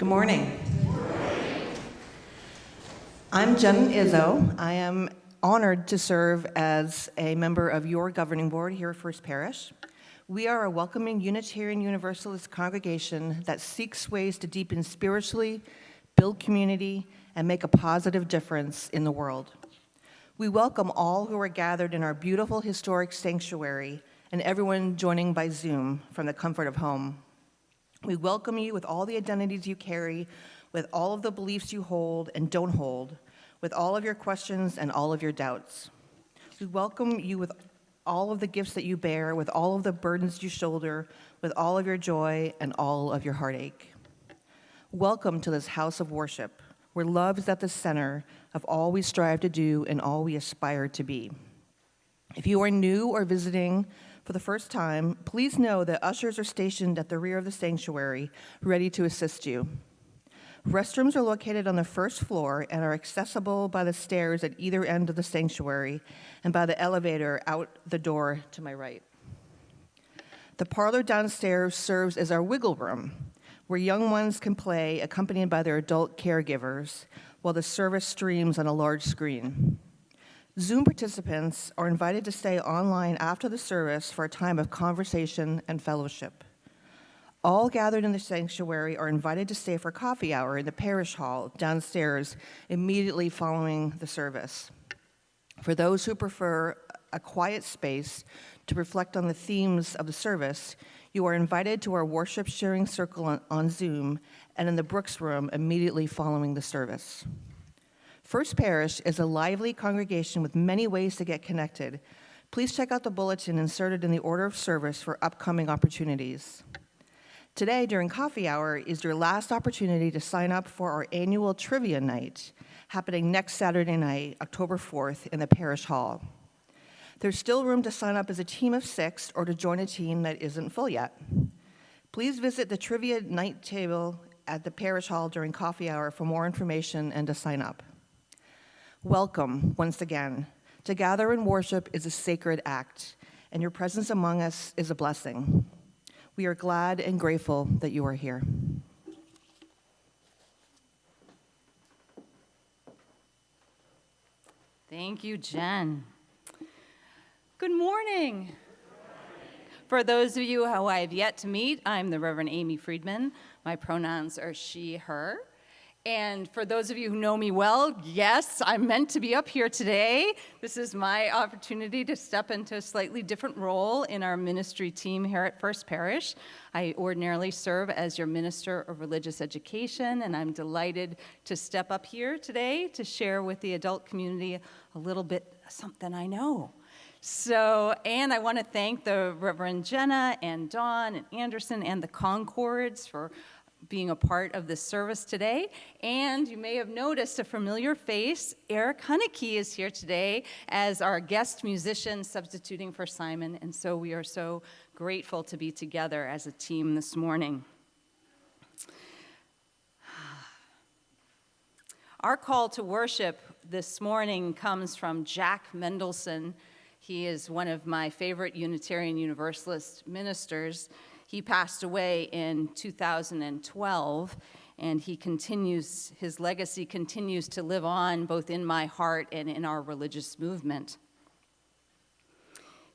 Good morning. I'm Jen Izzo. I am honored to serve as a member of your governing board here at First Parish. We are a welcoming Unitarian Universalist congregation that seeks ways to deepen spiritually, build community, and make a positive difference in the world. We welcome all who are gathered in our beautiful historic sanctuary and everyone joining by Zoom from the comfort of home. We welcome you with all the identities you carry, with all of the beliefs you hold and don't hold, with all of your questions and all of your doubts. We welcome you with all of the gifts that you bear, with all of the burdens you shoulder, with all of your joy and all of your heartache. Welcome to this house of worship, where love is at the center of all we strive to do and all we aspire to be. If you are new or visiting for the first time, please know that ushers are stationed at the rear of the sanctuary, ready to assist you. Restrooms are located on the first floor and are accessible by the stairs at either end of the sanctuary and by the elevator out the door to my right. The parlor downstairs serves as our wiggle room, where young ones can play accompanied by their adult caregivers while the service streams on a large screen. Zoom participants are invited to stay online after the service for a time of conversation and fellowship. All gathered in the sanctuary are invited to stay for coffee hour in the parish hall downstairs immediately following the service. For those who prefer a quiet space to reflect on the themes of the service, you are invited to our worship sharing circle on Zoom and in the Brooks Room immediately following the service. First Parish is a lively congregation with many ways to get connected. Please check out the bulletin inserted in the order of service for upcoming opportunities. Today, during coffee hour, is your last opportunity to sign up for our annual trivia night, happening next Saturday night, October 4th, in the parish hall. There's still room to sign up as a team of 6 or to join a team that isn't full yet. Please visit the trivia night table at the parish hall during coffee hour for more information and to sign up. Welcome, once again. To gather and worship is a sacred act, and your presence among us is a blessing. We are glad and grateful that you are here. Thank you, Jen. Good morning. For those of you who I have yet to meet, I'm the Reverend Amy Friedman. My pronouns are she, her. And for those of you who know me well, yes, I'm meant to be up here today. This is my opportunity to step into a slightly different role in our ministry team here at First Parish. I ordinarily serve as your Minister of Religious Education, and I'm delighted to step up here today to share with the adult community a little bit something I know. And I want to thank the Reverend Jenna and Dawn and Anderson and the Concords for being a part of this service today. And you may have noticed a familiar face. Eric Hunnicky is here today as our guest musician substituting for Simon. And so we are so grateful to be together as a team this morning. Our call to worship this morning comes from Jack Mendelson. He is one of my favorite Unitarian Universalist ministers. He passed away in 2012, and his legacy continues to live on both in my heart and in our religious movement.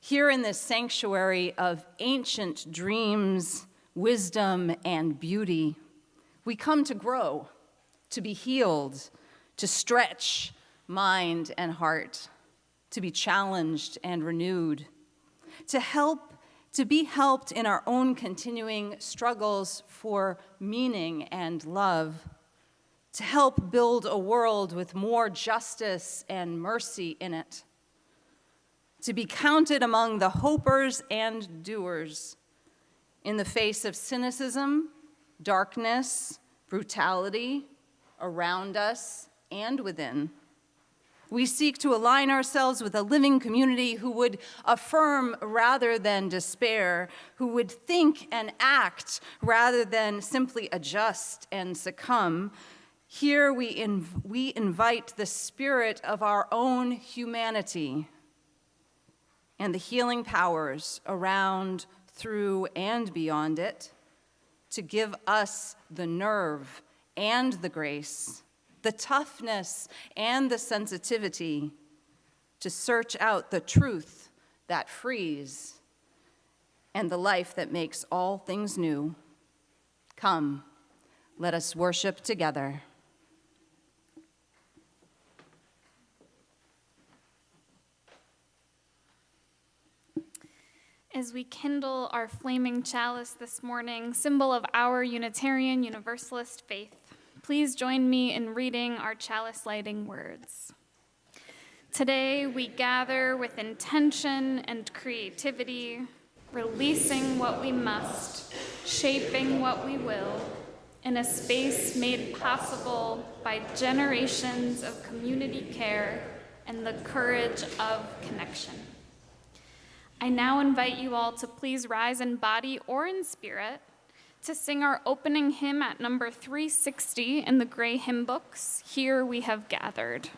Here in this sanctuary of ancient dreams, wisdom, and beauty, we come to grow, to be healed, to stretch mind and heart, to be challenged and renewed, to be helped in our own continuing struggles for meaning and love, to help build a world with more justice and mercy in it, to be counted among the hopers and doers in the face of cynicism, darkness, brutality around us and within. We seek to align ourselves with a living community who would affirm rather than despair, who would think and act rather than simply adjust and succumb. Here we invite the spirit of our own humanity and the healing powers around, through, and beyond it to give us the nerve and the grace, the toughness and the sensitivity to search out the truth that frees and the life that makes all things new. Come, let us worship together. As we kindle our flaming chalice this morning, symbol of our Unitarian Universalist faith, please join me in reading our chalice lighting words. Today we gather with intention and creativity, releasing what we must, shaping what we will, in a space made possible by generations of community care and the courage of connection. I now invite you all to please rise in body or in spirit to sing our opening hymn at number 360 in the gray hymn books, Here We Have Gathered.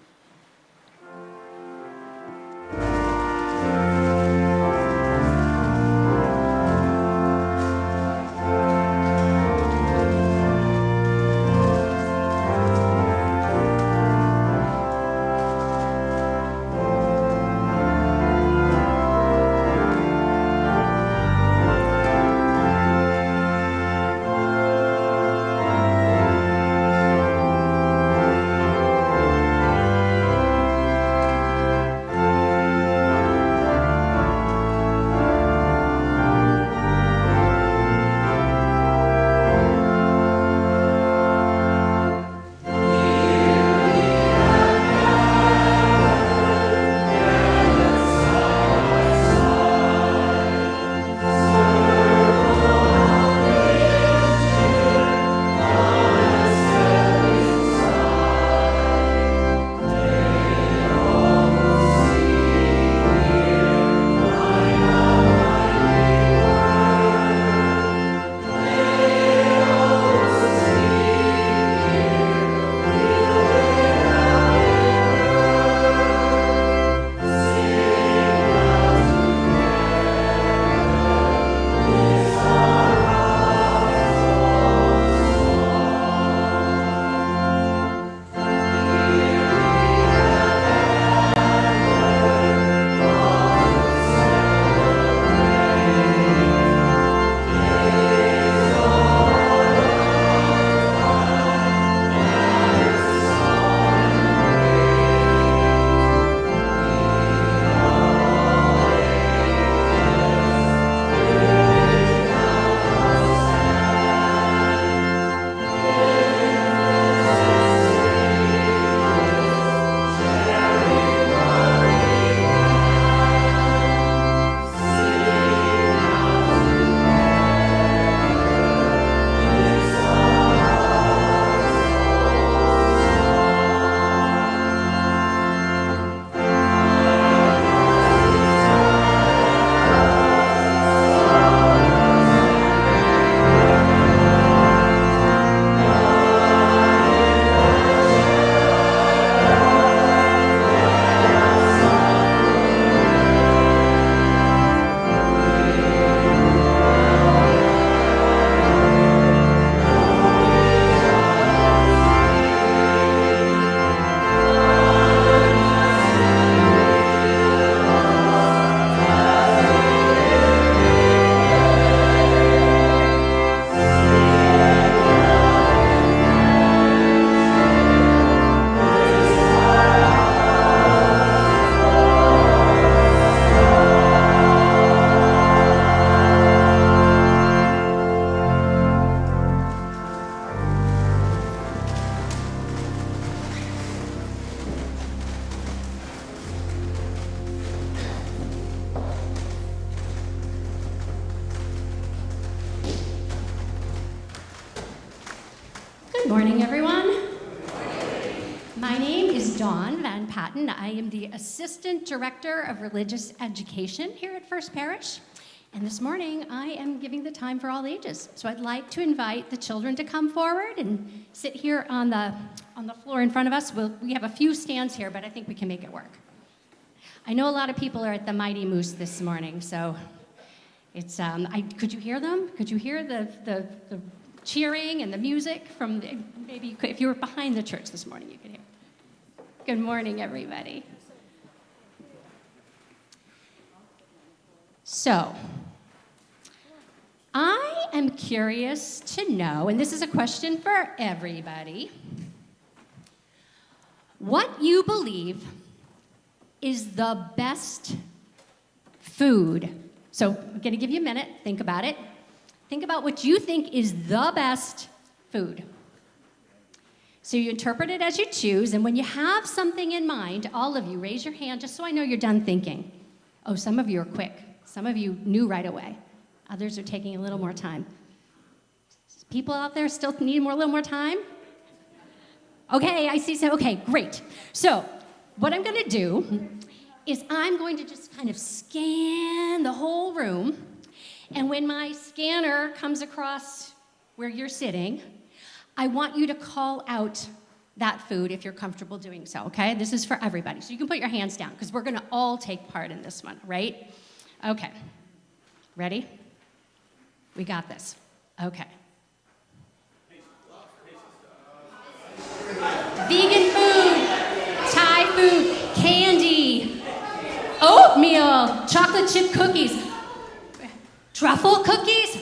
Good morning, everyone. My name is Dawn Van Patten. I am the Assistant Director of Religious Education here at First Parish. And this morning, I am giving the time for all ages. So I'd like to invite the children to come forward and sit here on the floor in front of us. We have a few stands here, but I think we can make it work. I know a lot of people are at the Mighty Moose this morning, so it's. Could you hear them? Could you hear the cheering and the music from maybe you could, if you were behind the church this morning, you could hear. Good morning, everybody. So, I am curious to know, and this is a question for everybody, what you believe is the best food. So I'm going to give you a minute. Think about it. Think about what you think is the best food. So you interpret it as you choose, and when you have something in mind, all of you, raise your hand just so I know you're done thinking. Oh, some of you are quick. Some of you knew right away. Others are taking a little more time. People out there still need a little more time? Okay, I see some. Okay, great. So what I'm going to do is I'm going to just kind of scan the whole room, and when my scanner comes across where you're sitting, I want you to call out that food if you're comfortable doing so, okay? This is for everybody. So you can put your hands down because we're going to all take part in this one, right? Okay. Ready? We got this. Okay. Vegan food, Thai food, candy, oatmeal, chocolate chip cookies, truffle cookies,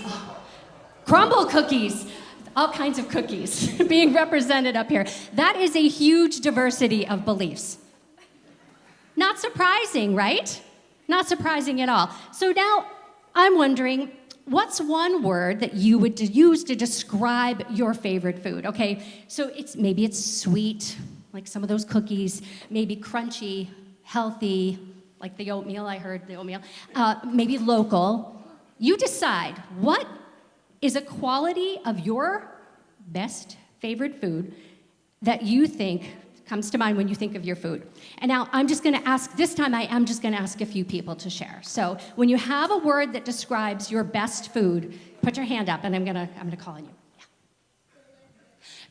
crumble cookies, all kinds of cookies being represented up here. That is a huge diversity of beliefs. Not surprising, right? Not surprising at all. So now I'm wondering, what's one word that you would use to describe your favorite food? Okay, so maybe it's sweet, like some of those cookies, maybe crunchy, healthy, like the oatmeal, I heard the oatmeal, maybe local. You decide what is a quality of your best favorite food that you think comes to mind when you think of your food. And now I'm just going to ask, this time I am just going to ask a few people to share. So when you have a word that describes your best food, put your hand up and I'm going to call on you. Yeah.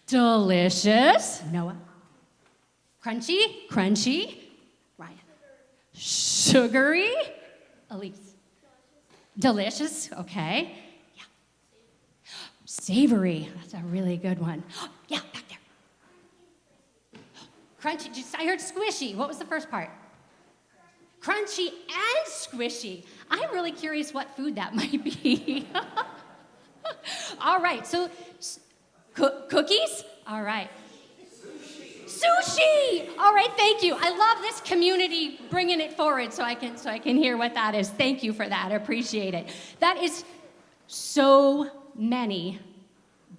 Delicious. Noah. Crunchy. Crunchy. Ryan. Sugary. Elise. Delicious. Okay. Yeah. Savory. That's a really good one. Yeah, back there. Crunchy, I heard squishy. What was the first part? Crunchy and squishy. I'm really curious what food that might be. All right, so cookies? All right. Sushi! All right, thank you. I love this community bringing it forward so I can hear what that is. Thank you for that. I appreciate it. That is so many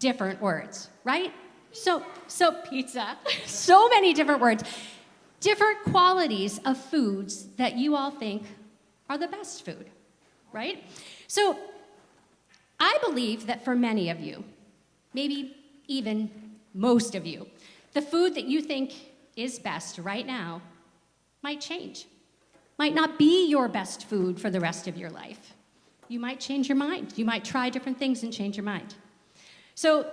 different words, right? So pizza, so many different words, different qualities of foods that you all think are the best food, right? So I believe that for many of you, maybe even most of you, the food that you think is best right now might change, might not be your best food for the rest of your life. You might change your mind. You might try different things and change your mind. So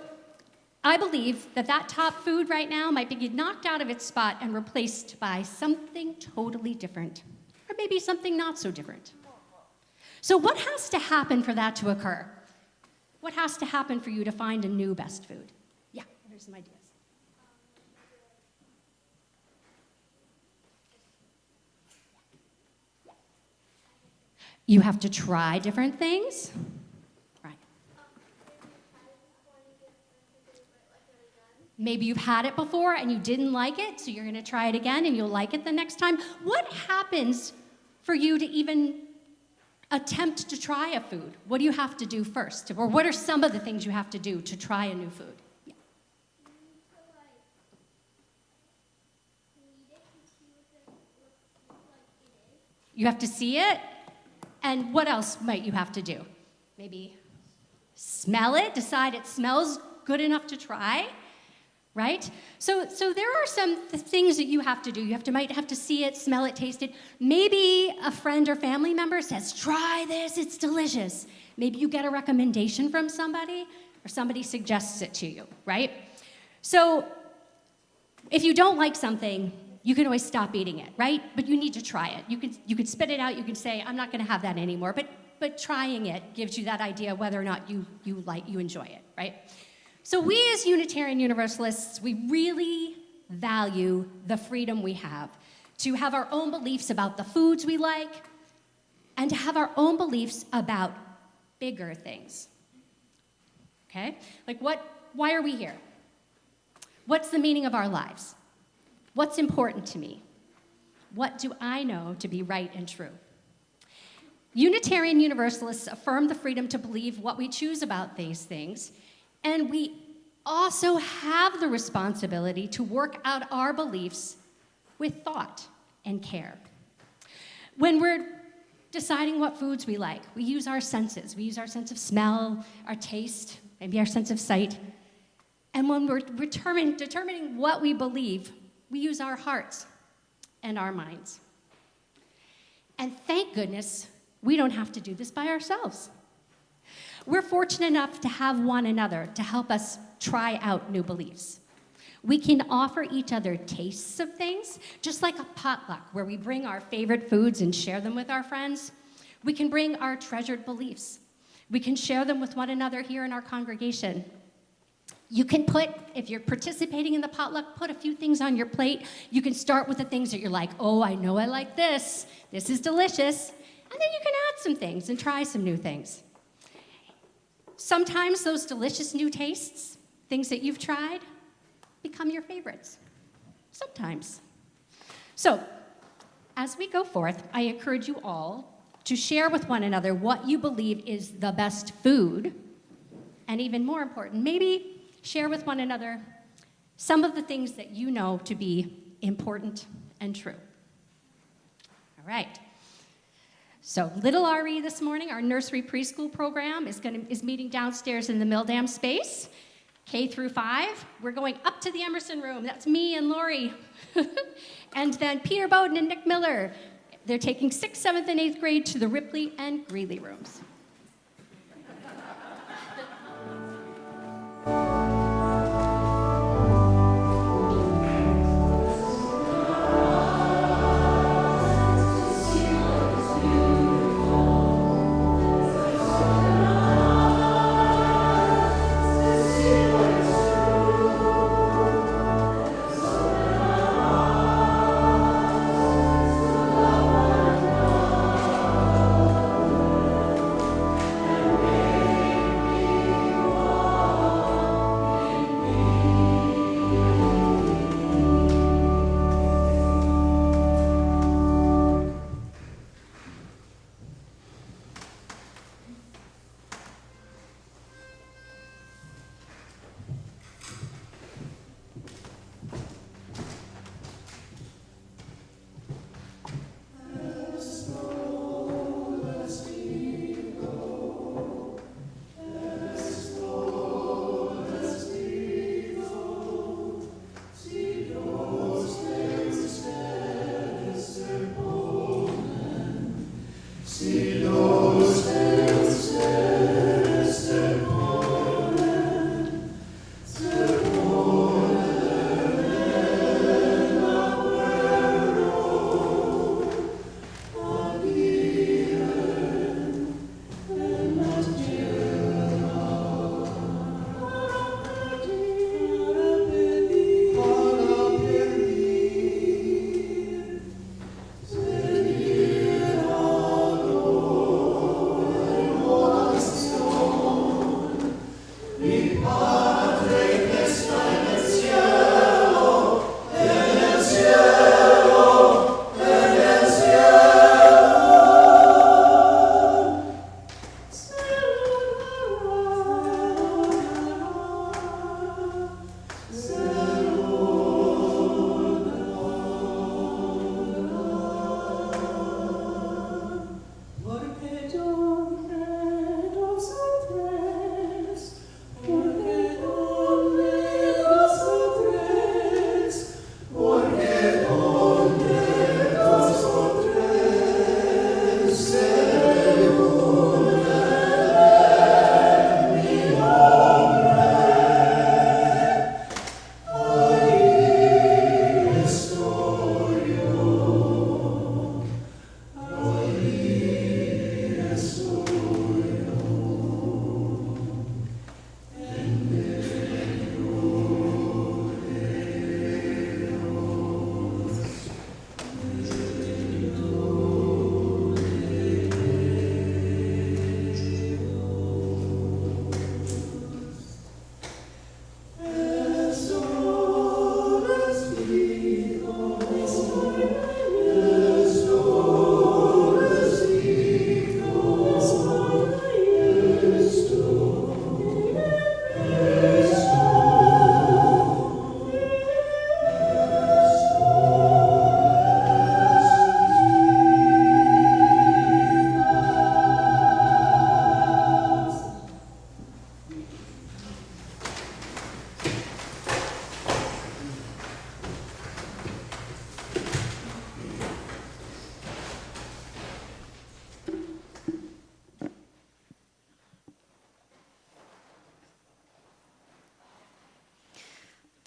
I believe that top food right now might be knocked out of its spot and replaced by something totally different, or maybe something not so different. So what has to happen for that to occur? What has to happen for you to find a new best food? Yeah, there's some ideas. You have to try different things. Maybe you've had it before and you didn't like it, so you're going to try it again and you'll like it the next time. What happens for you to even attempt to try a food? What do you have to do first? Or what are some of the things you have to do to try a new food? Yeah. You have to see it? And what else might you have to do? Maybe smell it, decide it smells good enough to try. Right? So there are some things that you have to do. Might have to see it, smell it, taste it. Maybe a friend or family member says, try this, it's delicious. Maybe you get a recommendation from somebody, or somebody suggests it to you, right? So if you don't like something, you can always stop eating it, right? But you need to try it. You could spit it out, you could say, I'm not gonna have that anymore, but trying it gives you that idea whether or not you enjoy it, right? So we as Unitarian Universalists, we really value the freedom we have to have our own beliefs about the foods we like and to have our own beliefs about bigger things. Okay? Like why are we here? What's the meaning of our lives? What's important to me? What do I know to be right and true? Unitarian Universalists affirm the freedom to believe what we choose about these things, and we also have the responsibility to work out our beliefs with thought and care. When we're deciding what foods we like, we use our senses. We use our sense of smell, our taste, maybe our sense of sight. And when we're determining what we believe, we use our hearts and our minds. And thank goodness, we don't have to do this by ourselves. We're fortunate enough to have one another to help us try out new beliefs. We can offer each other tastes of things, just like a potluck where we bring our favorite foods and share them with our friends. We can bring our treasured beliefs. We can share them with one another here in our congregation. You can if you're participating in the potluck, put a few things on your plate. You can start with the things that you're like, oh, I know I like this. This is delicious. And then you can add some things and try some new things. Sometimes those delicious new tastes, things that you've tried, become your favorites. Sometimes. So, as we go forth, I encourage you all to share with one another what you believe is the best food, and even more important, maybe share with one another some of the things that you know to be important and true. All right. So little RE this morning, our nursery preschool program is meeting downstairs in the Milldam space. K through 5, we're going up to the Emerson room. That's me and Lori. And then Peter Bowden and Nick Miller. They're taking 6th, 7th, and 8th grade to the Ripley and Greeley rooms.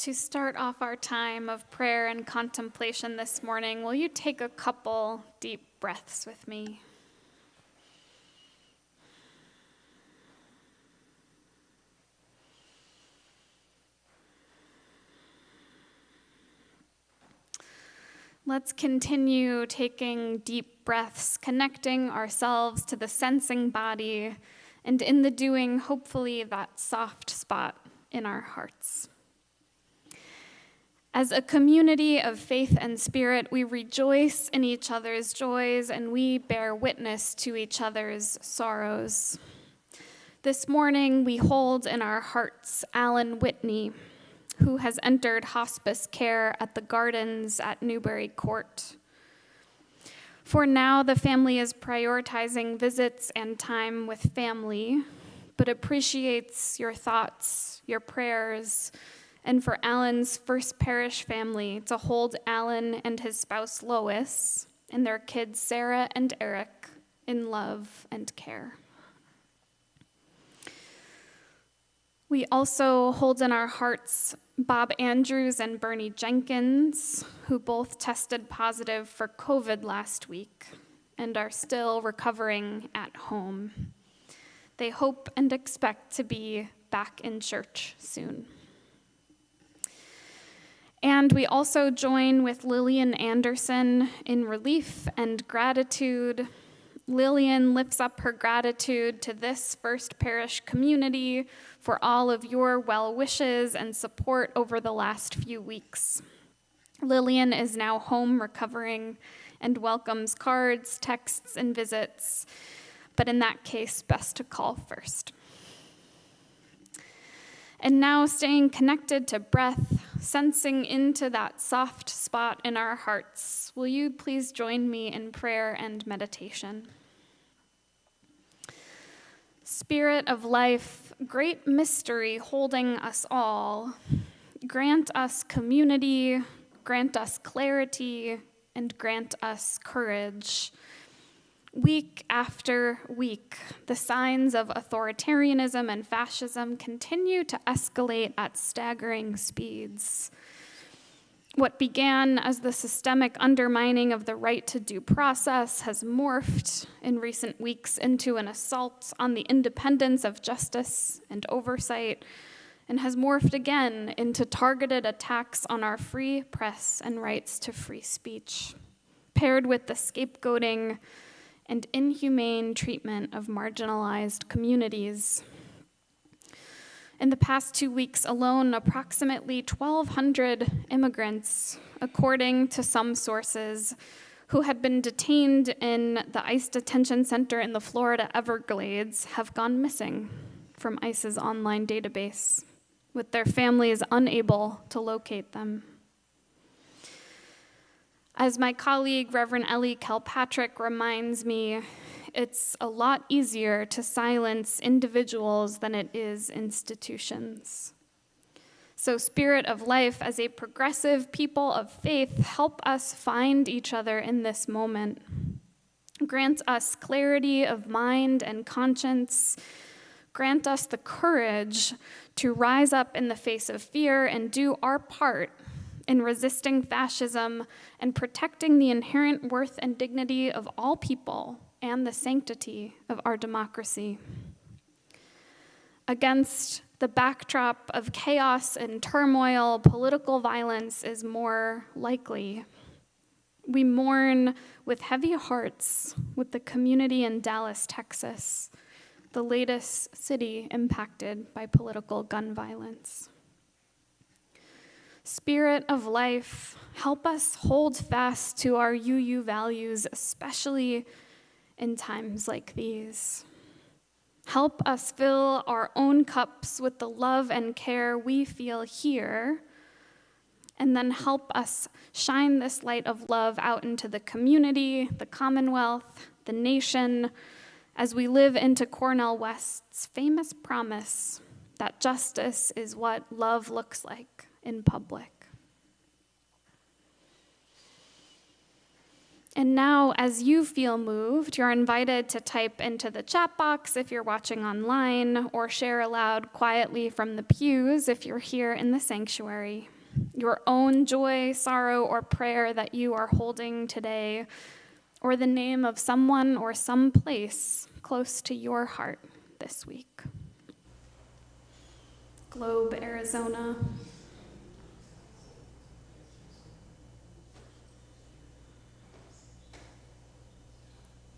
To start off our time of prayer and contemplation this morning, will you take a couple deep breaths with me? Let's continue taking deep breaths, connecting ourselves to the sensing body, and in the doing, hopefully, that soft spot in our hearts. As a community of faith and spirit, we rejoice in each other's joys and we bear witness to each other's sorrows. This morning, we hold in our hearts Alan Whitney, who has entered hospice care at the Gardens at Newbury Court. For now, the family is prioritizing visits and time with family, but appreciates your thoughts, your prayers, and for Alan's First Parish family to hold Alan and his spouse Lois and their kids Sarah and Eric in love and care. We also hold in our hearts Bob Andrews and Bernie Jenkins, who both tested positive for COVID last week and are still recovering at home. They hope and expect to be back in church soon. And we also join with Lillian Anderson in relief and gratitude. Lillian lifts up her gratitude to this First Parish community for all of your well wishes and support over the last few weeks. Lillian is now home recovering and welcomes cards, texts, and visits, but in that case, best to call first. And now, staying connected to breath, sensing into that soft spot in our hearts, will you please join me in prayer and meditation? Spirit of life, great mystery holding us all, grant us community, grant us clarity, and grant us courage. Week after week, the signs of authoritarianism and fascism continue to escalate at staggering speeds. What began as the systemic undermining of the right to due process has morphed in recent weeks into an assault on the independence of justice and oversight, and has morphed again into targeted attacks on our free press and rights to free speech, paired with the scapegoating and inhumane treatment of marginalized communities. In the past 2 weeks alone, approximately 1,200 immigrants, according to some sources, who had been detained in the ICE detention center in the Florida Everglades have gone missing from ICE's online database, with their families unable to locate them. As my colleague, Reverend Ellie Kilpatrick, reminds me, it's a lot easier to silence individuals than it is institutions. So, Spirit of Life, as a progressive people of faith, help us find each other in this moment. Grant us clarity of mind and conscience. Grant us the courage to rise up in the face of fear and do our part in resisting fascism and protecting the inherent worth and dignity of all people and the sanctity of our democracy. Against the backdrop of chaos and turmoil, political violence is more likely. We mourn with heavy hearts with the community in Dallas, Texas, the latest city impacted by political gun violence. Spirit of Life, help us hold fast to our UU values, especially in times like these. Help us fill our own cups with the love and care we feel here, and then help us shine this light of love out into the community, the Commonwealth, the nation, as we live into Cornel West's famous promise that justice is what love looks like in public. And now, as you feel moved, you're invited to type into the chat box if you're watching online, or share aloud quietly from the pews if you're here in the sanctuary. your own joy, sorrow, or prayer that you are holding today, or the name of someone or some place close to your heart this week. Globe, Arizona.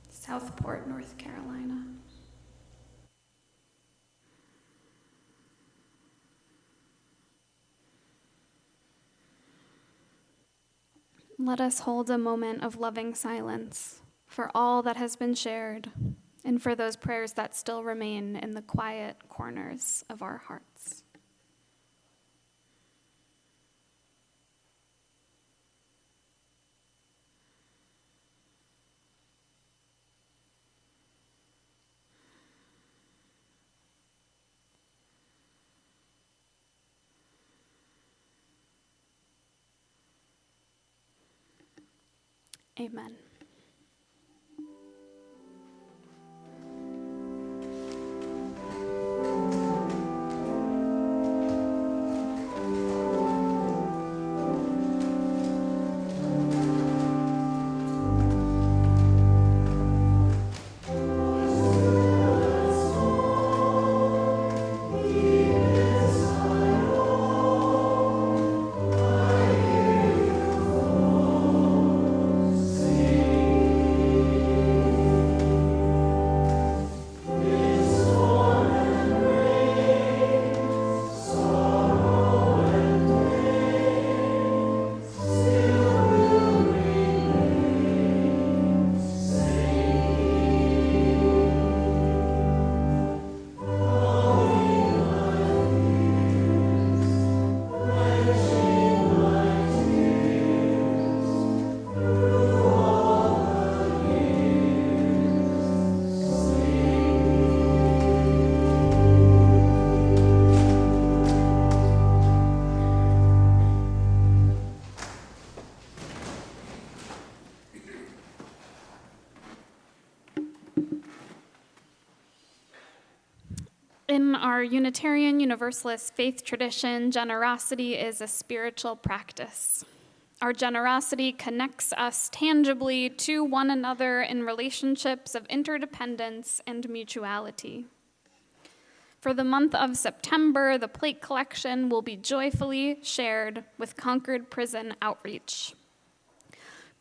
Southport, North Carolina. Let us hold a moment of loving silence for all that has been shared and for those prayers that still remain in the quiet corners of our hearts. Amen. In our Unitarian Universalist faith tradition, generosity is a spiritual practice. Our generosity connects us tangibly to one another in relationships of interdependence and mutuality. For the month of September, the plate collection will be joyfully shared with Concord Prison Outreach.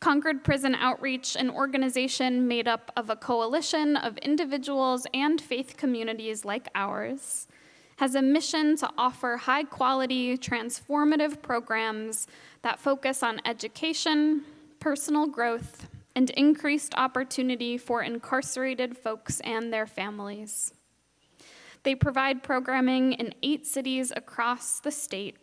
Concord Prison Outreach, an organization made up of a coalition of individuals and faith communities like ours, has a mission to offer high-quality, transformative programs that focus on education, personal growth, and increased opportunity for incarcerated folks and their families. They provide programming in 8 cities across the state,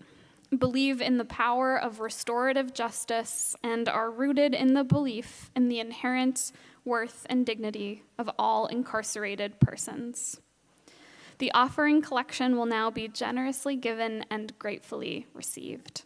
believe in the power of restorative justice, and are rooted in the belief in the inherent worth and dignity of all incarcerated persons. The offering collection will now be generously given and gratefully received.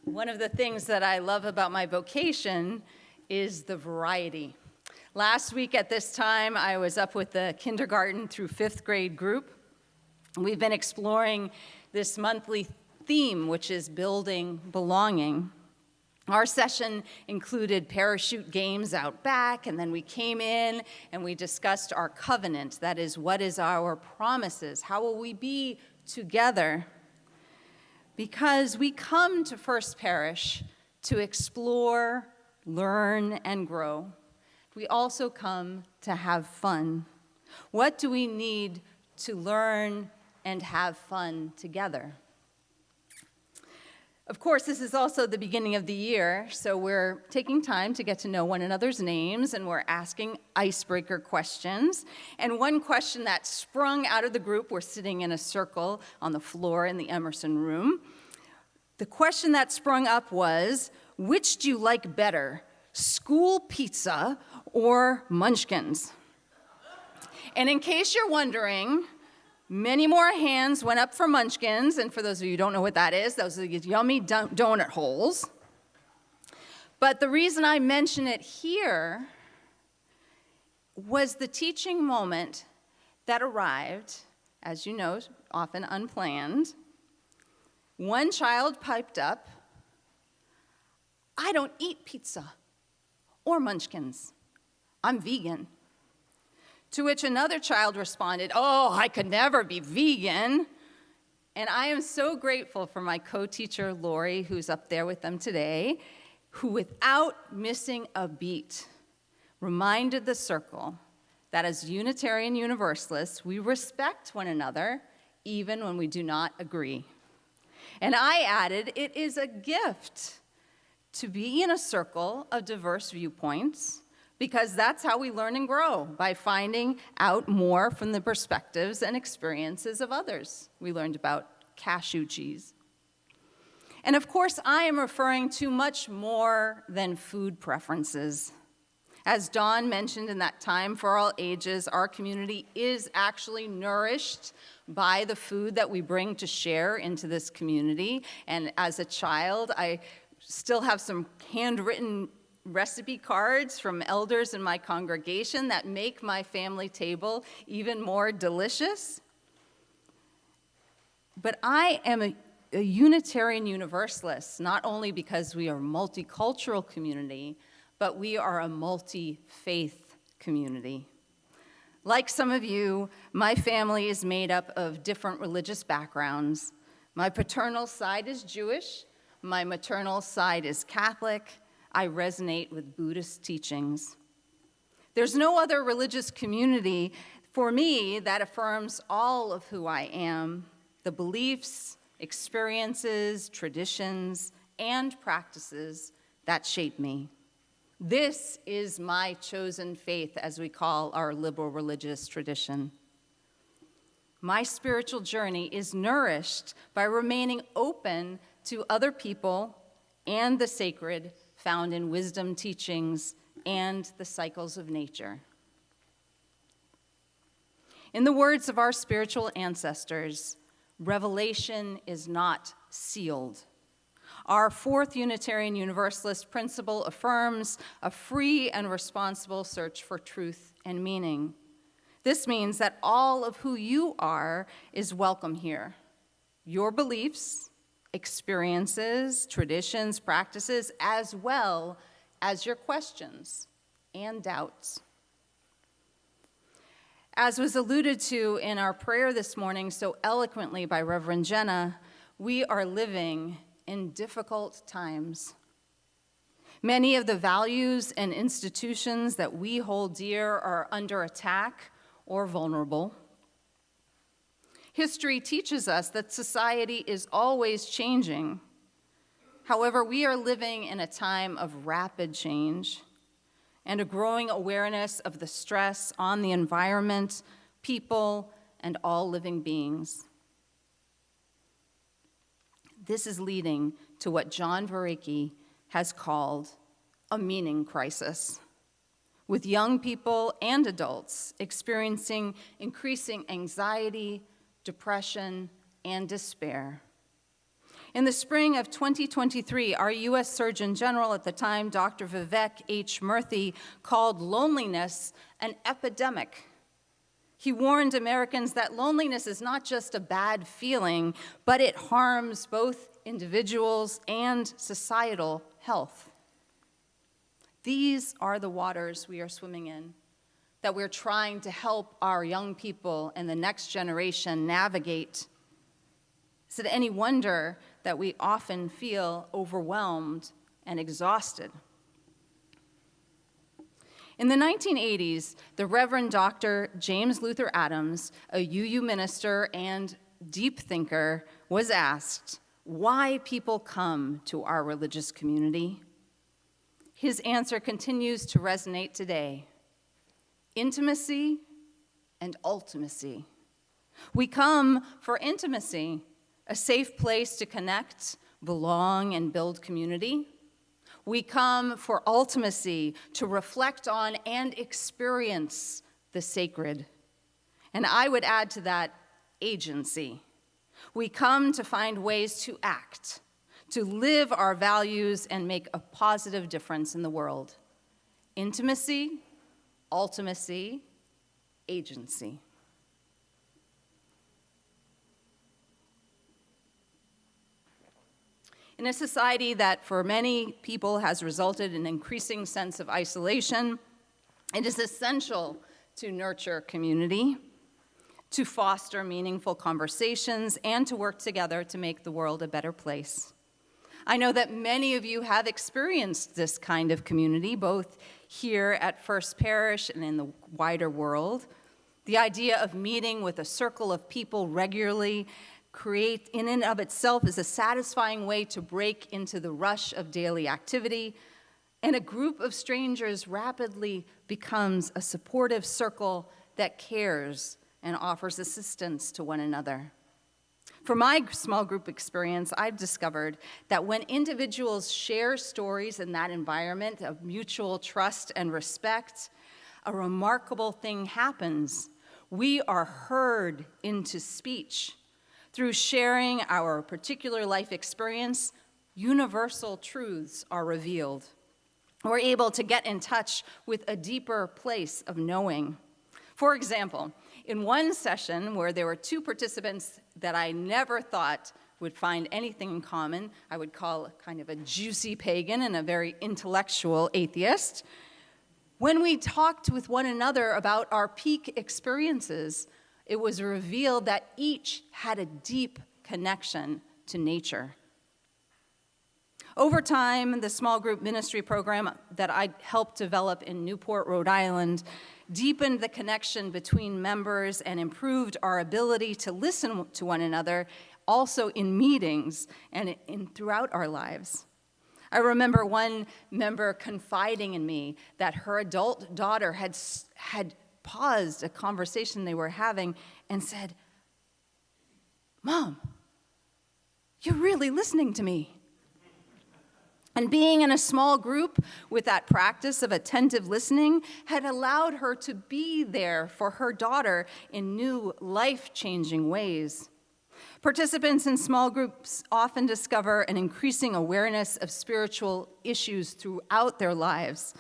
One of the things that I love about my vocation is the variety. Last week at this time, I was up with the kindergarten through 5th grade group. We've been exploring this monthly theme, which is building belonging. Our session included parachute games out back, and then we came in and we discussed our covenant. That is, what is our promises? How will we be together? Because we come to First Parish to explore, learn, and grow. We also come to have fun. What do we need to learn and have fun together? Of course, this is also the beginning of the year, so we're taking time to get to know one another's names, and we're asking icebreaker questions. And one question that sprung out of the group, we're sitting in a circle on the floor in the Emerson room. The question that sprung up was, which do you like better, school pizza or Munchkins? And in case you're wondering, many more hands went up for Munchkins, and for those of you who don't know what that is, those are these yummy donut holes. But the reason I mention it here was the teaching moment that arrived, as you know, often unplanned. One child piped up, "I don't eat pizza or Munchkins. I'm vegan." To which another child responded, "Oh, I could never be vegan." And I am so grateful for my co-teacher, Lori, who's up there with them today, who without missing a beat reminded the circle that as Unitarian Universalists, we respect one another even when we do not agree. And I added, it is a gift to be in a circle of diverse viewpoints, because that's how we learn and grow, by finding out more from the perspectives and experiences of others. We learned about cashew cheese. And of course, I am referring to much more than food preferences. As Dawn mentioned in that time for all ages, our community is actually nourished by the food that we bring to share into this community. And as a child, I still have some handwritten recipe cards from elders in my congregation that make my family table even more delicious. But I am a Unitarian Universalist, not only because we are a multicultural community, but we are a multi-faith community. Like some of you, my family is made up of different religious backgrounds. My paternal side is Jewish, my maternal side is Catholic. I resonate with Buddhist teachings. There's no other religious community for me that affirms all of who I am, the beliefs, experiences, traditions, and practices that shape me. This is my chosen faith, as we call our liberal religious tradition. My spiritual journey is nourished by remaining open to other people and the sacred found in wisdom teachings and the cycles of nature. In the words of our spiritual ancestors, revelation is not sealed. Our fourth Unitarian Universalist principle affirms a free and responsible search for truth and meaning. This means that all of who you are is welcome here. Your beliefs, experiences, traditions, practices, as well as your questions and doubts. As was alluded to in our prayer this morning so eloquently by Reverend Jenna, we are living in difficult times. Many of the values and institutions that we hold dear are under attack or vulnerable. History teaches us that society is always changing. However, we are living in a time of rapid change and a growing awareness of the stress on the environment, people, and all living beings. This is leading to what John Vervaeke has called a meaning crisis, with young people and adults experiencing increasing anxiety, depression, and despair. In the spring of 2023, our U.S. Surgeon General at the time, Dr. Vivek H. Murthy, called loneliness an epidemic. He warned Americans that loneliness is not just a bad feeling, but it harms both individuals and societal health. These are the waters we are swimming in, that we're trying to help our young people and the next generation navigate. Is it any wonder that we often feel overwhelmed and exhausted? In the 1980s, the Reverend Dr. James Luther Adams, a UU minister and deep thinker, was asked why people come to our religious community. His answer continues to resonate today: intimacy and ultimacy. We come for intimacy, a safe place to connect, belong, and build community. We come for ultimacy, to reflect on and experience the sacred. And I would add to that, agency. We come to find ways to act, to live our values and make a positive difference in the world. Intimacy, ultimacy, agency. In a society that for many people has resulted in an increasing sense of isolation, it is essential to nurture community, to foster meaningful conversations, and to work together to make the world a better place. I know that many of you have experienced this kind of community, both here at First Parish and in the wider world. The idea of meeting with a circle of people regularly create in and of itself is a satisfying way to break into the rush of daily activity, and a group of strangers rapidly becomes a supportive circle that cares and offers assistance to one another. From my small group experience, I've discovered that when individuals share stories in that environment of mutual trust and respect, a remarkable thing happens. We are heard into speech. Through sharing our particular life experience, universal truths are revealed. We're able to get in touch with a deeper place of knowing. For example, in one session where there were two participants that I never thought would find anything in common, I would call kind of a juicy pagan and a very intellectual atheist, when we talked with one another about our peak experiences, it was revealed that each had a deep connection to nature. Over time, the small group ministry program that I helped develop in Newport, Rhode Island, deepened the connection between members and improved our ability to listen to one another, also in meetings and throughout our lives. I remember one member confiding in me that her adult daughter had paused a conversation they were having and said, "Mom, you're really listening to me." And being in a small group with that practice of attentive listening had allowed her to be there for her daughter in new, life-changing ways. Participants in small groups often discover an increasing awareness of spiritual issues throughout their lives.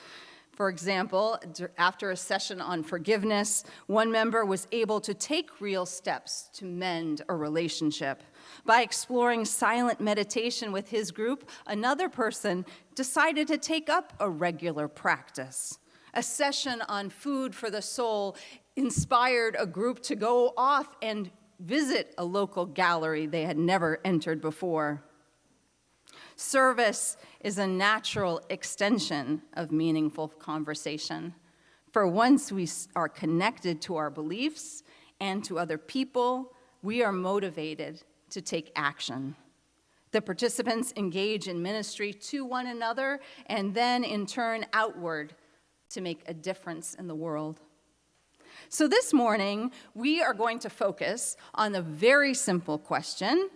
For example, after a session on forgiveness, one member was able to take real steps to mend a relationship. By exploring silent meditation with his group, another person decided to take up a regular practice. A session on food for the soul inspired a group to go off and visit a local gallery they had never entered before. Service is a natural extension of meaningful conversation. For once we are connected to our beliefs and to other people, we are motivated to take action. The participants engage in ministry to one another and then in turn outward to make a difference in the world. So this morning, we are going to focus on the very simple question,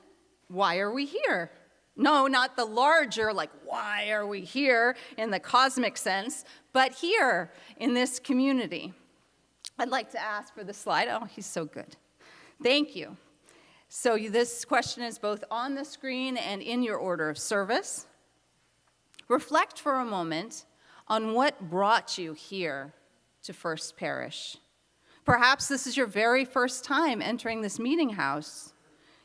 why are we here? No, not the larger, like, why are we here in the cosmic sense, but here in this community. I'd like to ask for the slide. Oh, he's so good. Thank you. So this question is both on the screen and in your order of service. Reflect for a moment on what brought you here to First Parish. Perhaps this is your very first time entering this meeting house.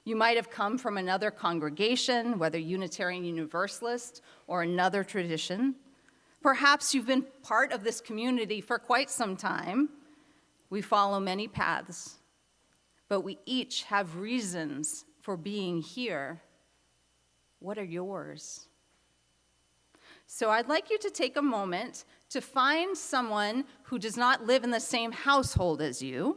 You might have come from another congregation, whether Unitarian Universalist or another tradition. Perhaps you've been part of this community for quite some time. We follow many paths, but we each have reasons for being here. What are yours? So I'd like you to take a moment to find someone who does not live in the same household as you.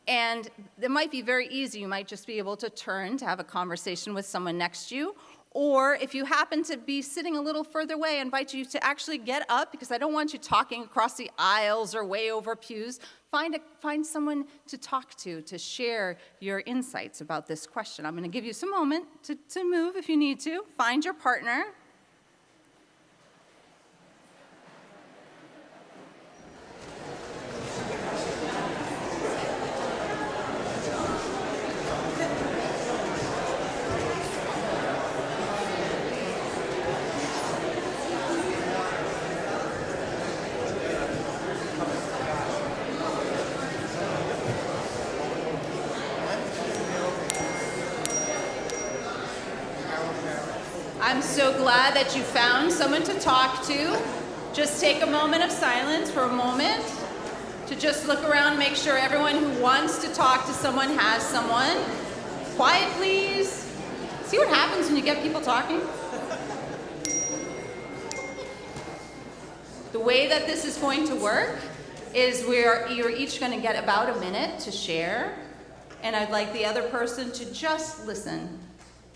And it might be very easy. You might just be able to turn to have a conversation with someone next to you. Or if you happen to be sitting a little further away, I invite you to actually get up, because I don't want you talking across the aisles or way over pews. Find someone to talk to share your insights about this question. I'm going to give you some moment to move if you need to. Find your partner. I'm so glad that you found someone to talk to. Just take a moment of silence for a moment to just look around, make sure everyone who wants to talk to someone has someone. Quiet, please. See what happens when you get people talking? The way that this is going to work is you're each going to get about a minute to share, and I'd like the other person to just listen.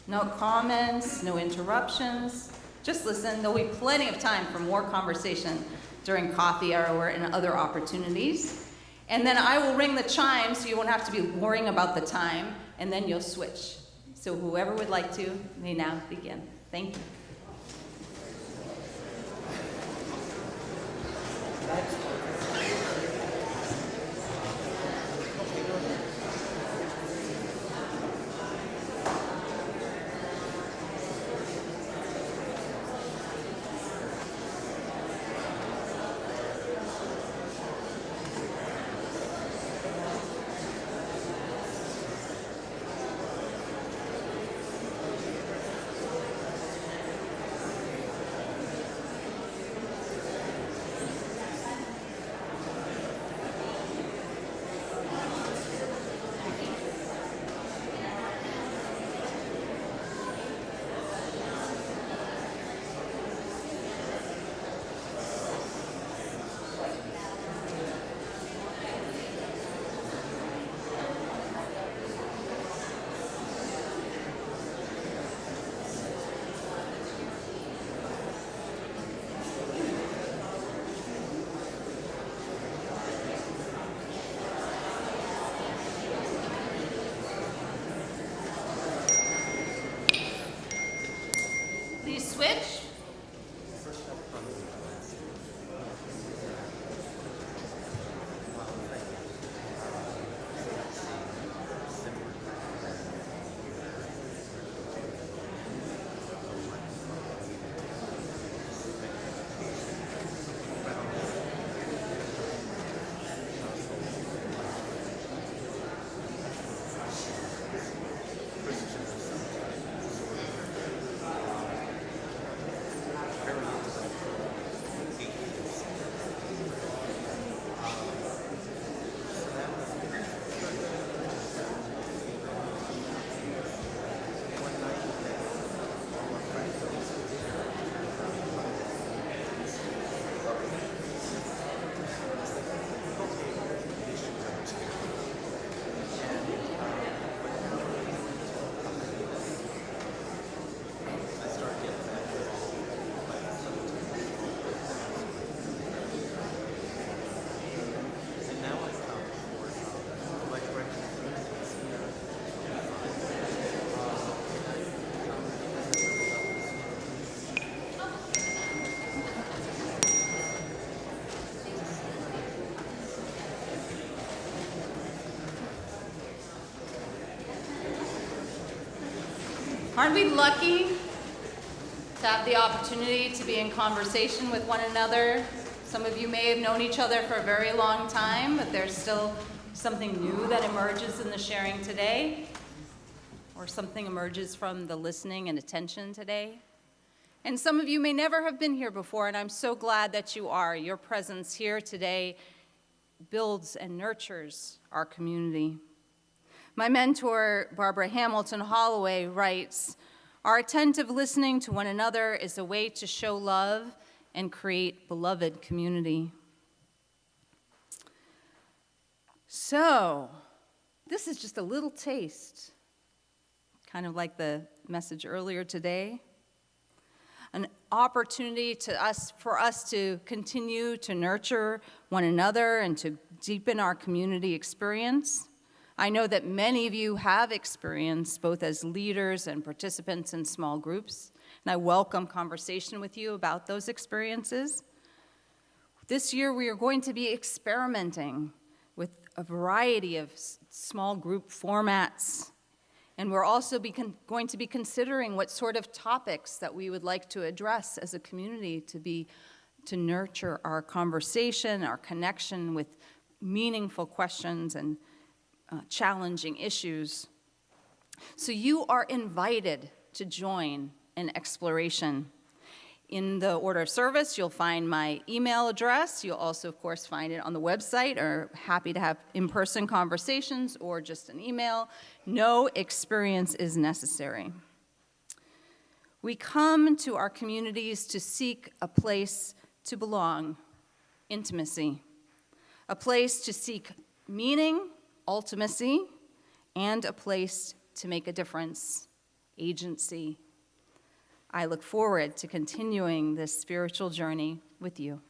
No comments, no interruptions, just listen. There'll be plenty of time for more conversation during coffee hour and other opportunities. And then I will ring the chime so you won't have to be worrying about the time, and then you'll switch. So whoever would like to may now begin. Thank you. Aren't we lucky to have the opportunity to be in conversation with one another? Some of you may have known each other for a very long time, but there's still something new that emerges in the sharing today, or something emerges from the listening and attention today. And some of you may never have been here before, and I'm so glad that you are. Your presence here today builds and nurtures our community. My mentor, Barbara Hamilton Holloway, writes, "Our attentive listening to one another is a way to show love and create beloved community." So, this is just a little taste, kind of like the message earlier today, an opportunity for us to continue to nurture one another and to deepen our community experience. I know that many of you have experience both as leaders and participants in small groups, and I welcome conversation with you about those experiences. This year we are going to be experimenting with a variety of small group formats, and we're also going to be considering what sort of topics that we would like to address as a community to nurture our conversation, our connection with meaningful questions and challenging issues. So you are invited to join in exploration. In the order of service, you'll find my email address. You'll also, of course, find it on the website, or happy to have in-person conversations or just an email. No experience is necessary. We come to our communities to seek a place to belong, intimacy, a place to seek meaning, ultimacy, and a place to make a difference, agency. I look forward to continuing this spiritual journey with you.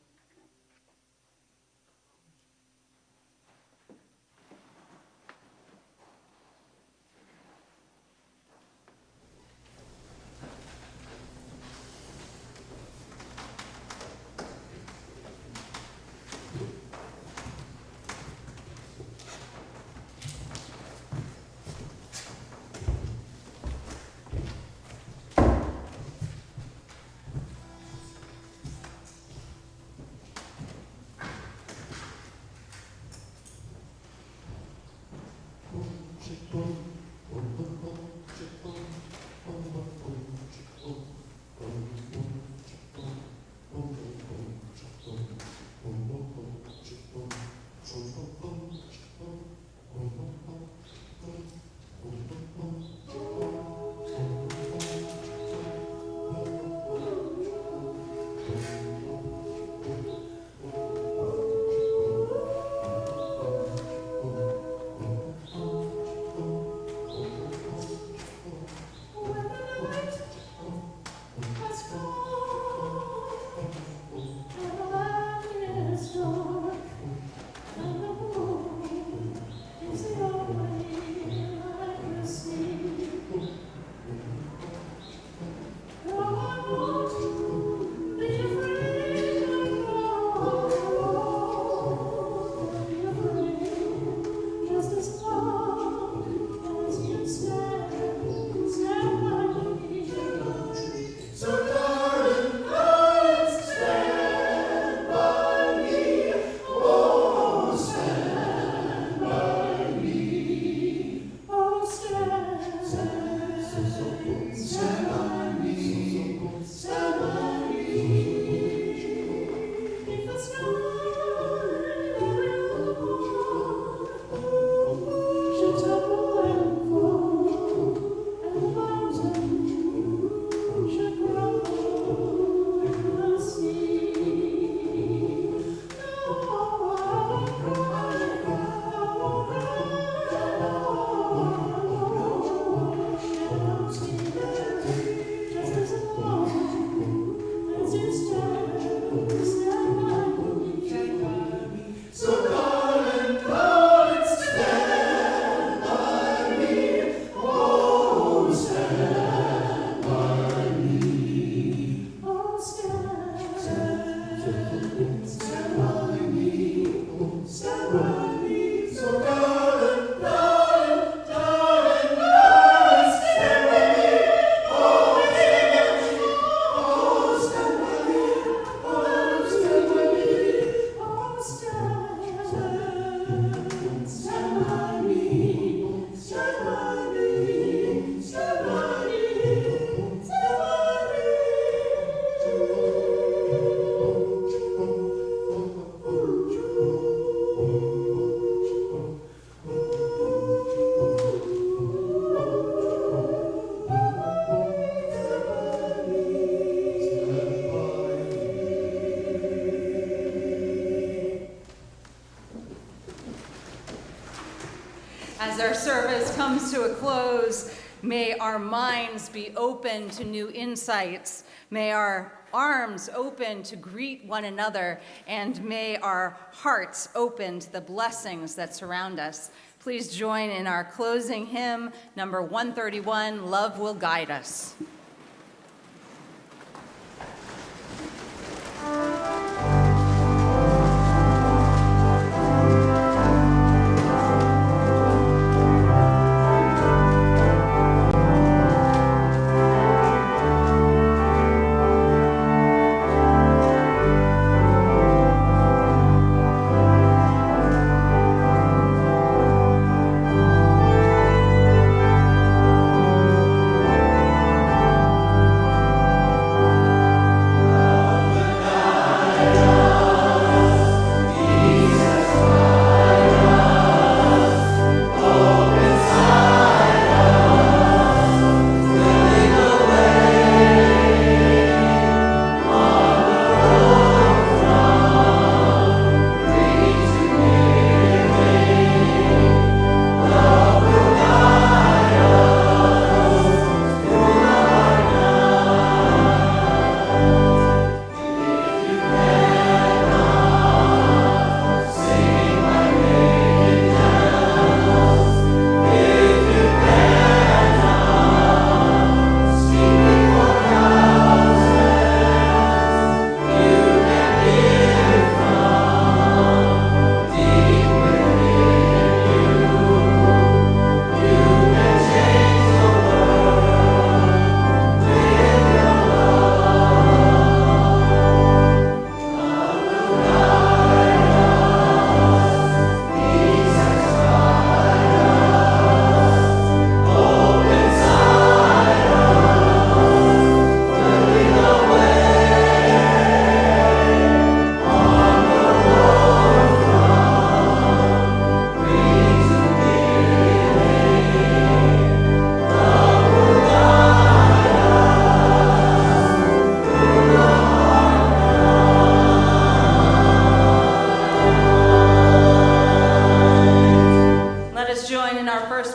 As our service comes to a close, may our minds be open to new insights. May our arms open to greet one another, and may our hearts open to the blessings that surround us. Please join in our closing hymn, number 131, Love Will Guide Us.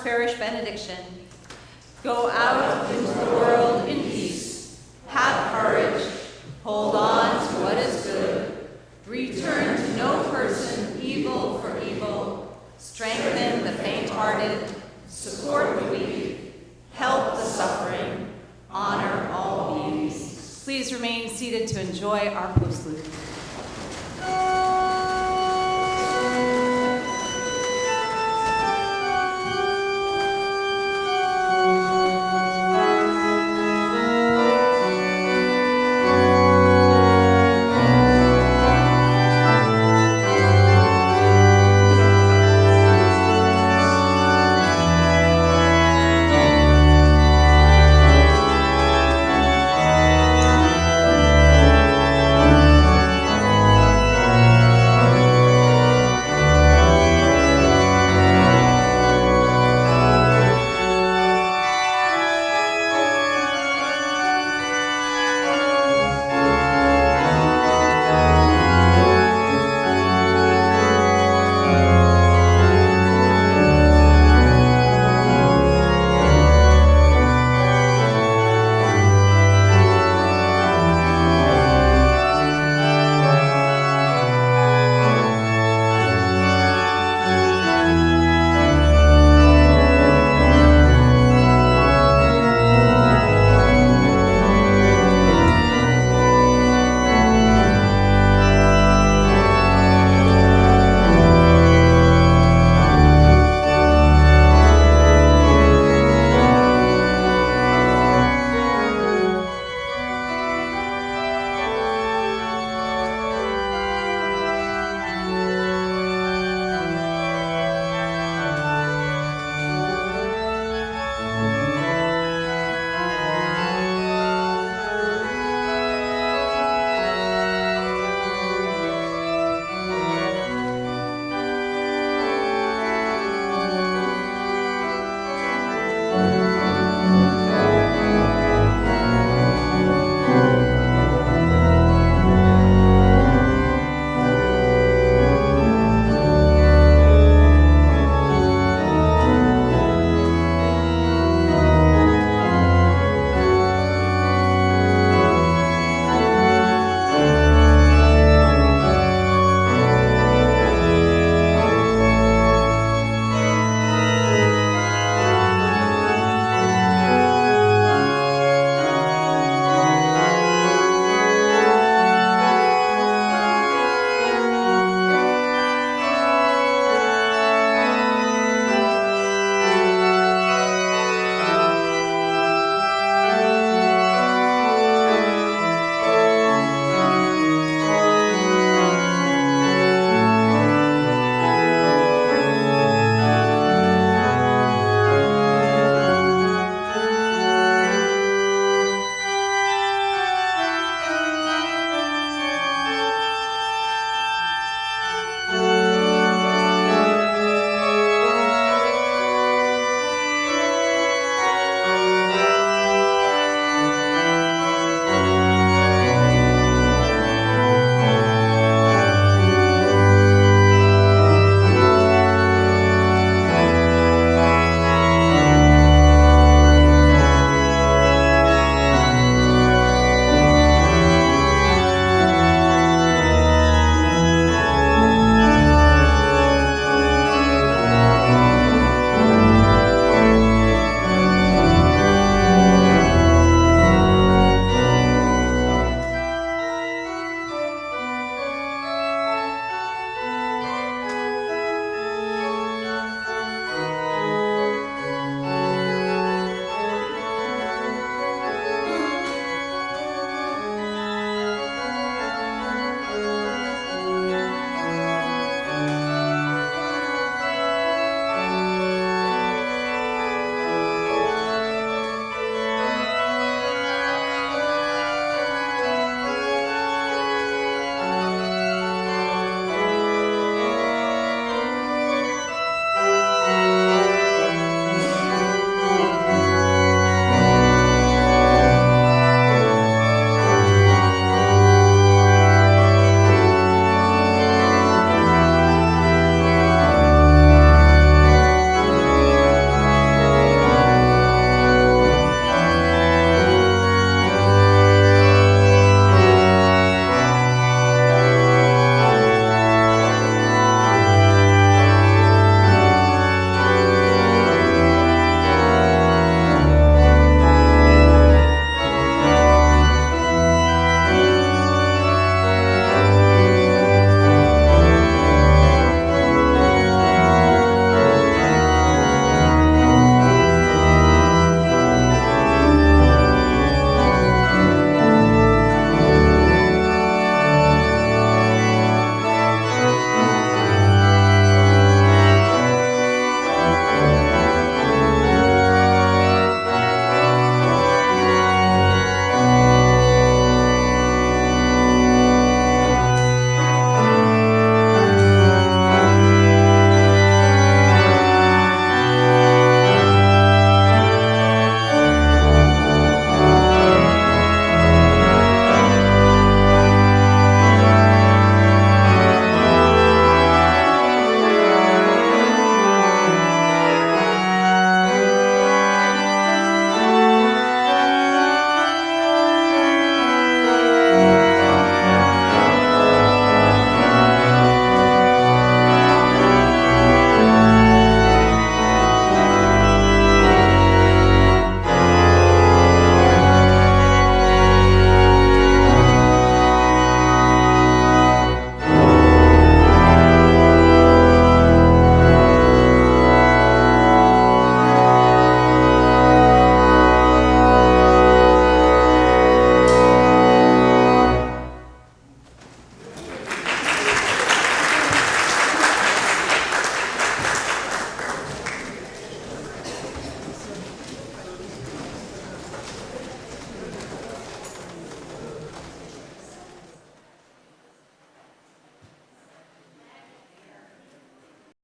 Parish benediction. Go out into the world in peace. Have courage. Hold on to what is good. Return to no person evil for evil. Strengthen the faint-hearted. Support the weak. Help the suffering. Honor all beings. Please remain seated to enjoy our postlude.